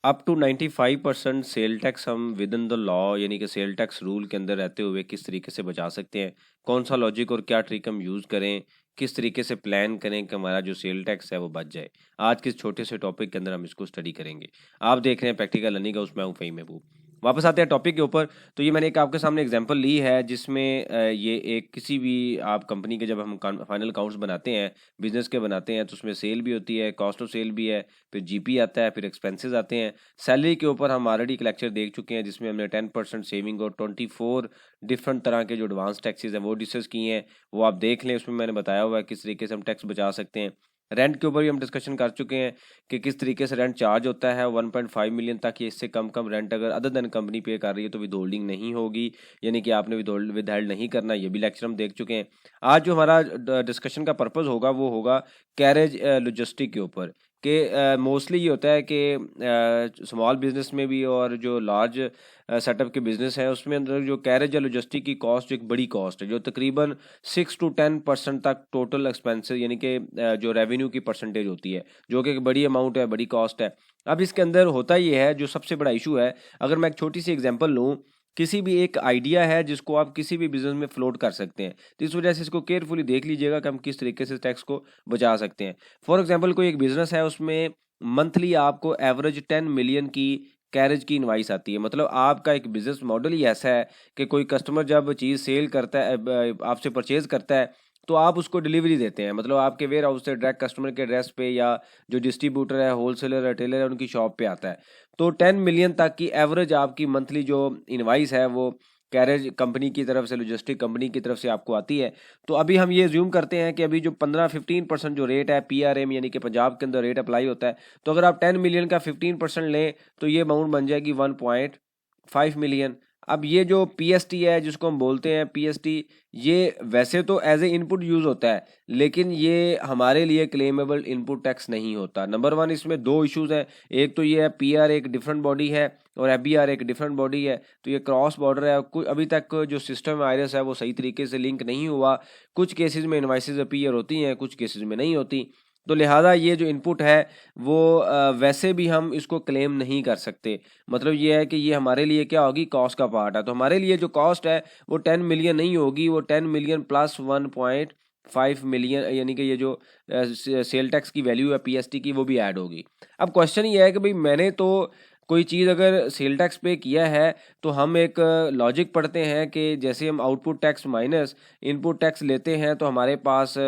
Up to 95% sale tax हम with in the law यानी कि सेल टैक्स रूल के अंदर रहते हुए किस तरीके से बचा सकते हैं, कौन सा लॉजिक और क्या ट्रिक हम यूज़ करें, किस तरीके से प्लान करें कि हमारा जो सेल टैक्स है वो बच जाए। आज के इस छोटे से टॉपिक के अंदर हम इसको स्टडी करेंगे। आप देख रहे हैं प्रैक्टिकल लर्निंग हाउस, मैं हूं फ़हीम महबूब। वापस आते हैं टॉपिक के ऊपर। तो ये मैंने एक आपके सामने एग्जांपल ली है जिसमें ये एक किसी भी आप कंपनी के जब हम फाइनल अकाउंट्स बनाते हैं, बिजनेस के बनाते हैं, तो उसमें सेल भी होती है, कॉस्ट ऑफ सेल भी है, फिर जीपी आता है, फिर एक्सपेंसेस आते हैं। सैलरी के ऊपर हम ऑलरेडी एक लेक्चर देख चुके हैं जिसमें हमने 10% सेविंग और 24 डिफरेंट तरह के जो एडवांस टैक्सेस हैं वो डिस्कस किए हैं। वो आप देख लें, उसमें मैंने बताया हुआ है किस तरीके से हम टैक्स बचा सकते हैं। रेंट के ऊपर भी हम डिस्कशन कर चुके हैं कि किस तरीके से रेंट चार्ज होता है 1.5 मिलियन तक, या इससे कम रेंट अगर अदर देन कंपनी पे कर रही है तो विद होल्डिंग नहीं होगी, यानी कि आपने विद हेल्ड नहीं करना। ये भी लेक्चर हम देख चुके हैं। आज जो हमारा डिस्कशन का पर्पस होगा वो होगा कैरेज लॉजिस्टिक के ऊपर। कि मोस्टली ये होता है कि स्मॉल बिजनेस में भी और जो लार्ज सेटअप के बिजनेस है उसमें अंदर जो कैरेज या लॉजिस्टिक की कॉस्ट एक बड़ी कॉस्ट है जो तकरीबन 6 to 10% तक टोटल एक्सपेंसेस यानी कि जो रेवेन्यू की परसेंटेज होती है, जो कि एक बड़ी अमाउंट है, बड़ी कॉस्ट है। अब इसके अंदर होता ये है, जो सबसे बड़ा इशू है, अगर मैं एक छोटी सी एग्जांपल लूँ, किसी भी एक आइडिया है जिसको आप किसी भी बिजनेस में फ्लोट कर सकते हैं, तो इस वजह से इसको केयरफुली देख लीजिएगा कि हम किस तरीके से टैक्स को बचा सकते हैं। फॉर एग्जांपल कोई एक बिजनेस है, उसमें मंथली आपको एवरेज 10 मिलियन की कैरेज की इनवाइस आती है। मतलब आपका एक बिजनेस मॉडल ही ऐसा है कि कोई कस्टमर जब चीज़ सेल करता है, आपसे परचेज करता है, तो आप उसको डिलीवरी देते हैं। मतलब आपके वेयर हाउस से डायरेक्ट कस्टमर के एड्रेस पे या जो डिस्ट्रीब्यूटर है, होलसेलर, रिटेलर है, उनकी शॉप पे आता है। तो 10 मिलियन तक की एवरेज आपकी मंथली जो इनवाइस है वो कैरेज कंपनी की तरफ से, लॉजिस्टिक कंपनी की तरफ से आपको आती है। तो अभी हम ये ज्यूम करते हैं कि अभी जो 15-15% जो रेट है पीआरएम यानी कि पंजाब के अंदर रेट अप्लाई होता है, तो अगर आप 10 मिलियन का 15% लें तो ये अमाउंट बन जाएगी 1.5 मिलियन। अब ये जो पीएसटी है जिसको हम बोलते हैं पीएसटी, ये वैसे तो एज ए इनपुट यूज होता है, लेकिन ये हमारे लिए क्लेमेबल इनपुट टैक्स नहीं होता। नंबर वन, इसमें दो इश्यूज हैं। एक तो ये है पीआर एक डिफरेंट बॉडी है और एफबीआर एक डिफरेंट बॉडी है, तो ये क्रॉस बॉर्डर है। अभी तक जो सिस्टम आईआरएस है वो सही तरीके से लिंक नहीं हुआ। कुछ केसेस में इनवाइसेज अपीयर होती हैं, कुछ केसेस में नहीं होती। तो लिहाजा ये जो इनपुट है वो वैसे भी हम इसको क्लेम नहीं कर सकते। मतलब ये है कि ये हमारे लिए क्या होगी, कॉस्ट का पार्ट है। तो हमारे लिए जो कॉस्ट है वो 10 मिलियन नहीं होगी, वो 10 मिलियन प्लस 1.5 मिलियन, यानी कि ये जो सेल टैक्स की वैल्यू है पीएसटी की, वो भी ऐड होगी। अब क्वेश्चन ये है कि भाई मैंने तो कोई चीज़ अगर सेल टैक्स पे किया है, तो हम एक लॉजिक पढ़ते हैं कि जैसे हम output tax minus input tax लेते हैं तो हमारे पास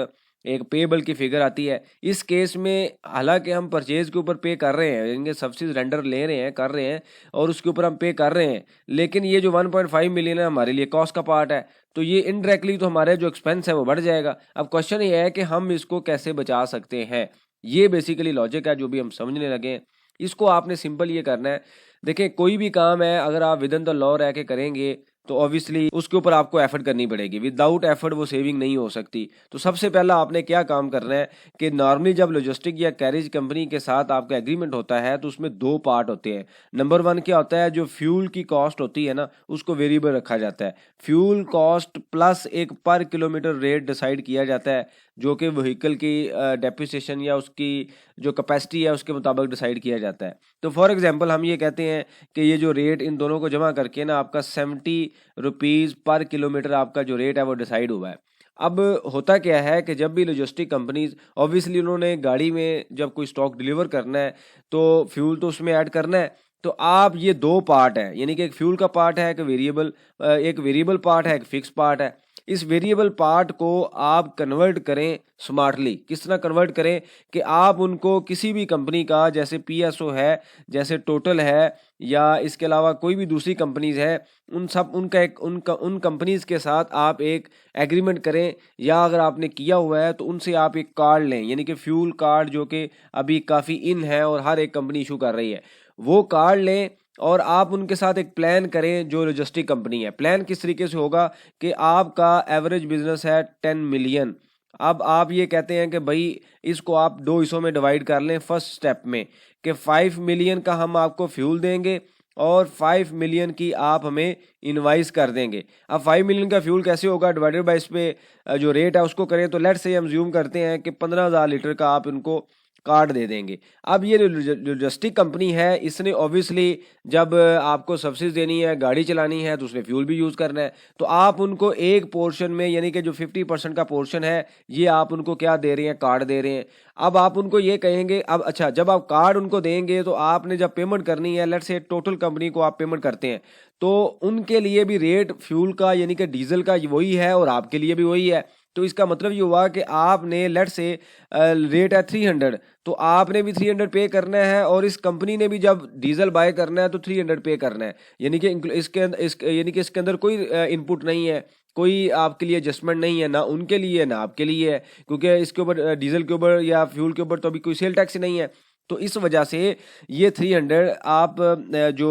एक पेबल की फिगर आती है। इस केस में हालांकि हम परचेज के ऊपर पे कर रहे हैं, यानी सब्सिडी रेंडर ले रहे हैं, कर रहे हैं, और उसके ऊपर हम पे कर रहे हैं, लेकिन ये जो 1.5 मिलियन है हमारे लिए कॉस्ट का पार्ट है, तो ये इनडायरेक्टली तो हमारे जो एक्सपेंस है वो बढ़ जाएगा। अब क्वेश्चन ये है कि हम इसको कैसे बचा सकते हैं। ये बेसिकली लॉजिक है जो भी हम समझने लगे हैं। इसको आपने सिंपल ये करना है, देखिए कोई भी काम है अगर आप विद इन द लॉ रह के करेंगे तो ऑब्वियसली उसके ऊपर आपको एफर्ट करनी पड़ेगी। विदाउट एफर्ट वो सेविंग नहीं हो सकती। तो सबसे पहला आपने क्या काम करना है कि नॉर्मली जब लॉजिस्टिक या कैरेज कंपनी के साथ आपका एग्रीमेंट होता है तो उसमें दो पार्ट होते हैं। नंबर वन क्या होता है, जो फ्यूल की कॉस्ट होती है ना, उसको वेरिएबल रखा जाता है। फ्यूल कॉस्ट प्लस एक पर किलोमीटर रेट डिसाइड किया जाता है, जो कि व्हीकल की डेप्रिसिएशन या उसकी जो कैपेसिटी है उसके मुताबिक डिसाइड किया जाता है। तो फॉर एग्जांपल हम ये कहते हैं कि ये जो रेट इन दोनों को जमा करके ना आपका 70 रुपीज़ पर किलोमीटर आपका जो रेट है वो डिसाइड हुआ है। अब होता क्या है कि जब भी लॉजिस्टिक कंपनीज, ऑब्वियसली उन्होंने गाड़ी में जब कोई स्टॉक डिलीवर करना है तो फ्यूल तो उसमें ऐड करना है। तो आप ये दो पार्ट है, यानी कि एक फ्यूल का पार्ट है, एक वेरिएबल पार्ट है, एक फिक्स पार्ट है। इस वेरिएबल पार्ट को आप कन्वर्ट करें स्मार्टली। किस तरह कन्वर्ट करें कि आप उनको किसी भी कंपनी का, जैसे पीएसओ है, जैसे टोटल है, या इसके अलावा कोई भी दूसरी कंपनीज है, उन कंपनीज के साथ आप एक एग्रीमेंट करें, या अगर आपने किया हुआ है तो उनसे आप एक कार्ड लें, यानी कि फ्यूल कार्ड, जो कि अभी काफ़ी इन है और हर एक कंपनी इशू कर रही है, वो कार्ड लें और आप उनके साथ एक प्लान करें जो लॉजिस्टिक कंपनी है। प्लान किस तरीके से होगा कि आपका एवरेज बिजनेस है 10 मिलियन। अब आप ये कहते हैं कि भाई इसको आप दो हिस्सों में डिवाइड कर लें। फर्स्ट स्टेप में कि 5 मिलियन का हम आपको फ्यूल देंगे और 5 मिलियन की आप हमें इनवाइस कर देंगे। अब 5 मिलियन का फ्यूल कैसे होगा, डिवाइडेड बाय इस पे जो रेट है उसको करें, तो लेट्स से हम ज्यूम करते हैं कि 15,000 लीटर का आप इनको कार्ड दे देंगे। अब ये लॉजिस्टिक कंपनी है, इसने ऑब्वियसली जब आपको सब्सिडी देनी है, गाड़ी चलानी है, तो उसमें फ्यूल भी यूज़ करना है, तो आप उनको एक पोर्शन में यानी कि जो 50% का पोर्शन है ये आप उनको क्या दे रहे हैं, कार्ड दे रहे हैं। अब आप उनको ये कहेंगे, अब अच्छा जब आप कार्ड उनको देंगे तो आपने जब पेमेंट करनी है, लेट्स से टोटल कंपनी को आप पेमेंट करते हैं, तो उनके लिए भी रेट फ्यूल का यानी कि डीजल का वही है और आपके लिए भी वही है। तो इसका मतलब ये हुआ कि आपने लेट्स से रेट है 300, तो आपने भी 300 पे करना है और इस कंपनी ने भी जब डीजल बाय करना है तो 300 पे करना है। यानी कि इसके अंदर कोई इनपुट नहीं है, कोई आपके लिए एडजस्टमेंट नहीं है, ना उनके लिए ना आपके लिए है, क्योंकि इसके ऊपर डीजल के ऊपर या फ्यूल के ऊपर तो अभी कोई सेल टैक्स ही नहीं है। तो इस वजह से ये 300 आप जो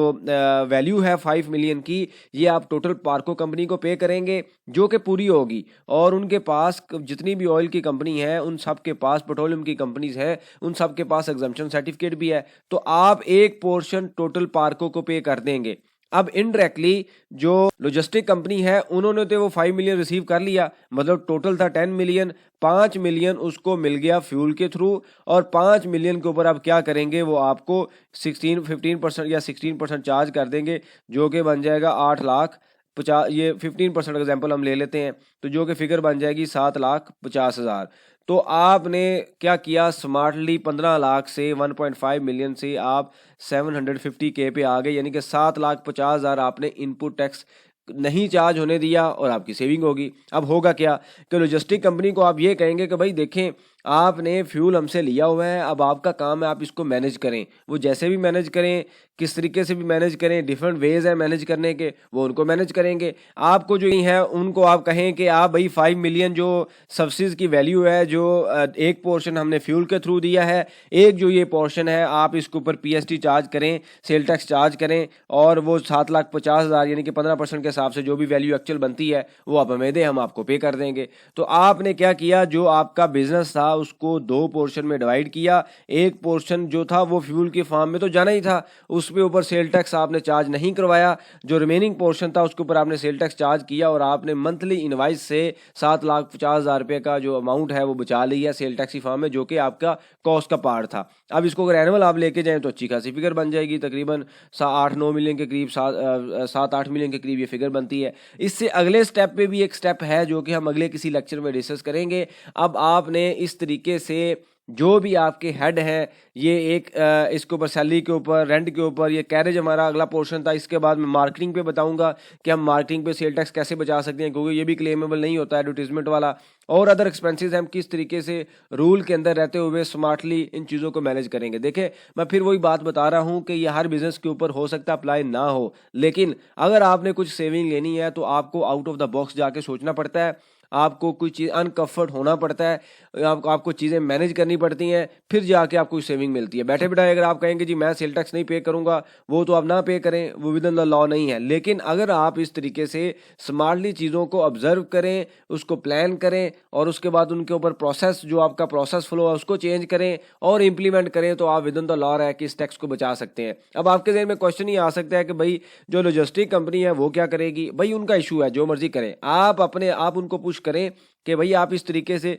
वैल्यू है 5 मिलियन की, ये आप टोटल पार्को कंपनी को पे करेंगे, जो कि पूरी होगी। और उनके पास जितनी भी ऑयल की कंपनी है, उन सब के पास, पेट्रोलियम की कंपनीज है, उन सब के पास एग्जम्पशन सर्टिफिकेट भी है, तो आप एक पोर्शन टोटल पार्को को पे कर देंगे। अब इनडायरेक्टली जो लॉजिस्टिक कंपनी है उन्होंने तो वो 5 मिलियन रिसीव कर लिया, मतलब टोटल था 10 मिलियन, 5 मिलियन उसको मिल गया फ्यूल के थ्रू, और 5 मिलियन के ऊपर आप क्या करेंगे, वो आपको 15% या 16% चार्ज कर देंगे, जो कि बन जाएगा 8,50,000। ये 15% एग्जाम्पल हम ले लेते हैं, तो जो कि फिगर बन जाएगी 7,50,000। तो आपने क्या किया, स्मार्टली 15 लाख से 1.5 मिलियन से आप 750K पे आ गए, यानी कि 7,50,000 आपने इनपुट टैक्स नहीं चार्ज होने दिया और आपकी सेविंग होगी। अब होगा क्या कि लॉजिस्टिक कंपनी को आप ये कहेंगे कि भाई देखें, आपने फ्यूल हमसे लिया हुआ है, अब आपका काम है आप इसको मैनेज करें। वो जैसे भी मैनेज करें, किस तरीके से भी मैनेज करें, डिफरेंट वेज है मैनेज करने के, वो उनको मैनेज करेंगे। आपको जो ही है उनको आप कहें कि आप भाई 5 मिलियन जो सब्सिडी की वैल्यू है, जो एक पोर्शन हमने फ्यूल के थ्रू दिया है, एक जो ये पोर्शन है आप इसके ऊपर पीएसटी चार्ज करें, सेल टैक्स चार्ज करें, और वो 7,50,000 यानी कि 15% के हिसाब से जो भी वैल्यू एक्चुअल बनती है वो आप हमें दें, हम आपको पे कर देंगे। तो आपने क्या किया, जो आपका बिजनेस था उसको 2 पोर्शन में डिवाइड किया। एक पोर्शन जो था वो फ्यूल की फॉर्म में तो जाना ही था, उस पे ऊपर सेल टैक्स आपने चार्ज नहीं करवाया। जो रिमेनिंग पोर्शन था उसके ऊपर आपने सेल टैक्स चार्ज किया, और आपने मंथली इनवाइस से 7,50,000 रुपये का जो अमाउंट है वो बचा लिया सेल टैक्स की फॉर्म में, जो कि आपका कॉस्ट का पार्ट था। अब इसको अगर एनुअल आप लेके जाएं तो अच्छी खासी फिगर बन जाएगी, तकरीबन 8-9 मिलियन के करीब, 7-8 मिलियन के करीब ये फिगर बनती है। इससे अगले स्टेप पे भी एक स्टेप है जो कि हम अगले किसी लेक्चर में डिस्कस करेंगे। अब आपने इस तरीके से जो भी आपके हेड हैं, ये एक इसके ऊपर सैलरी के ऊपर, रेंट के ऊपर, ये कैरेज हमारा अगला पोर्शन था। इसके बाद मैं मार्केटिंग पे बताऊंगा कि हम मार्केटिंग पे सेल टैक्स कैसे बचा सकते हैं, क्योंकि ये भी क्लेमेबल नहीं होता एडवर्टीजमेंट वाला। और अदर एक्सपेंसेस हम किस तरीके से रूल के अंदर रहते हुए स्मार्टली इन चीज़ों को मैनेज करेंगे। देखिए, मैं फिर वही बात बता रहा हूँ कि ये हर बिजनेस के ऊपर हो सकता है अप्लाई ना हो, लेकिन अगर आपने कुछ सेविंग लेनी है तो आपको आउट ऑफ द बॉक्स जाके सोचना पड़ता है, आपको कोई चीज़ अनकम्फर्ट होना पड़ता है, आपको चीज़ें मैनेज करनी पड़ती हैं, फिर जाके आपको सेविंग मिलती है। बैठे बैठाए अगर आप कहेंगे जी मैं सेल टैक्स नहीं पे करूंगा, वो तो आप ना पे करें, वो विद इन द लॉ नहीं है। लेकिन अगर आप इस तरीके से स्मार्टली चीज़ों को ऑब्जर्व करें, उसको प्लान करें, और उसके बाद उनके ऊपर प्रोसेस, जो आपका प्रोसेस फ्लो है उसको चेंज करें और इम्प्लीमेंट करें, तो आप विद इन द लॉ रह के इस टैक्स को बचा सकते हैं। अब आपके जहन में क्वेश्चन ये आ सकता है कि भाई जो लॉजिस्टिक कंपनी है वो क्या करेगी। भाई उनका इशू है, जो मर्जी करें, आप उनको पुश करें कि भाई आप इस तरीके से,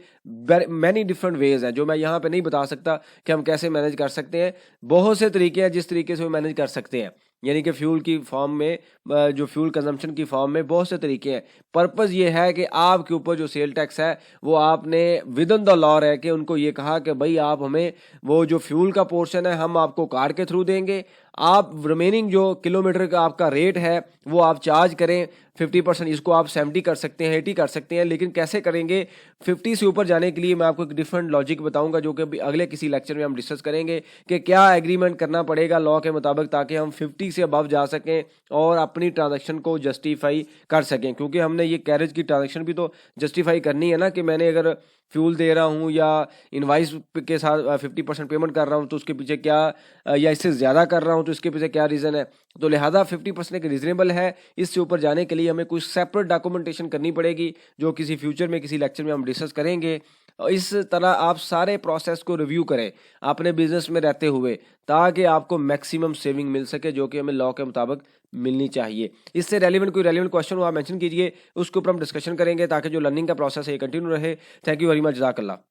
मैनी डिफरेंट वेज हैं जो मैं यहाँ पे नहीं बता सकता कि हम कैसे मैनेज कर सकते हैं। बहुत से तरीके हैं जिस तरीके से वो मैनेज कर सकते हैं, यानी कि फ्यूल की फॉर्म में, जो फ्यूल कंजम्पशन की फॉर्म में बहुत से तरीके हैं। पर्पस ये है कि आपके ऊपर जो सेल टैक्स है वो आपने विद इन द लॉ रह के उनको ये कहा कि भाई आप हमें वो जो फ्यूल का पोर्शन है हम आपको कार्ड के थ्रू देंगे, आप रिमेनिंग जो किलोमीटर का आपका रेट है वो आप चार्ज करें 50%, इसको आप 70 कर सकते हैं, 80 कर सकते हैं, लेकिन कैसे करेंगे 50 से ऊपर जाने के लिए मैं आपको एक डिफरेंट लॉजिक बताऊंगा, जो कि अगले किसी लेक्चर में हम डिस्कस करेंगे कि क्या एग्रीमेंट करना पड़ेगा लॉ के मुताबिक ताकि हम 50 से अबव जा सकें और अपनी ट्रांजैक्शन को जस्टिफाई कर सकें। क्योंकि हमने ये कैरेज की ट्रांजैक्शन भी तो जस्टिफाई करनी है ना, कि मैंने अगर फ्यूल दे रहा हूँ या इनवाइस के साथ 50% पेमेंट कर रहा हूँ तो उसके पीछे क्या, या इससे ज़्यादा कर रहा हूँ तो इसके पीछे क्या रीज़न है। तो लिहाजा 50% एक रीजनेबल है। इससे ऊपर जाने के लिए हमें कुछ सेपरेट डॉक्यूमेंटेशन करनी पड़ेगी, जो किसी फ्यूचर में किसी लेक्चर में हम डिस्कस करेंगे। और इस तरह आप सारे प्रोसेस को रिव्यू करें अपने बिजनेस में रहते हुए, ताकि आपको मैक्सिमम सेविंग मिल सके, जो कि हमें लॉ के मुताबिक मिलनी चाहिए। इससे कोई रेलिवेंट क्वेश्चन हो आप मेंशन कीजिए, उसके ऊपर हम डिस्कशन करेंगे ताकि जो लर्निंग का प्रोसेस है ये कंटिन्यू रहे। थैंक यू वेरी मच, जज़ाकल्लाह।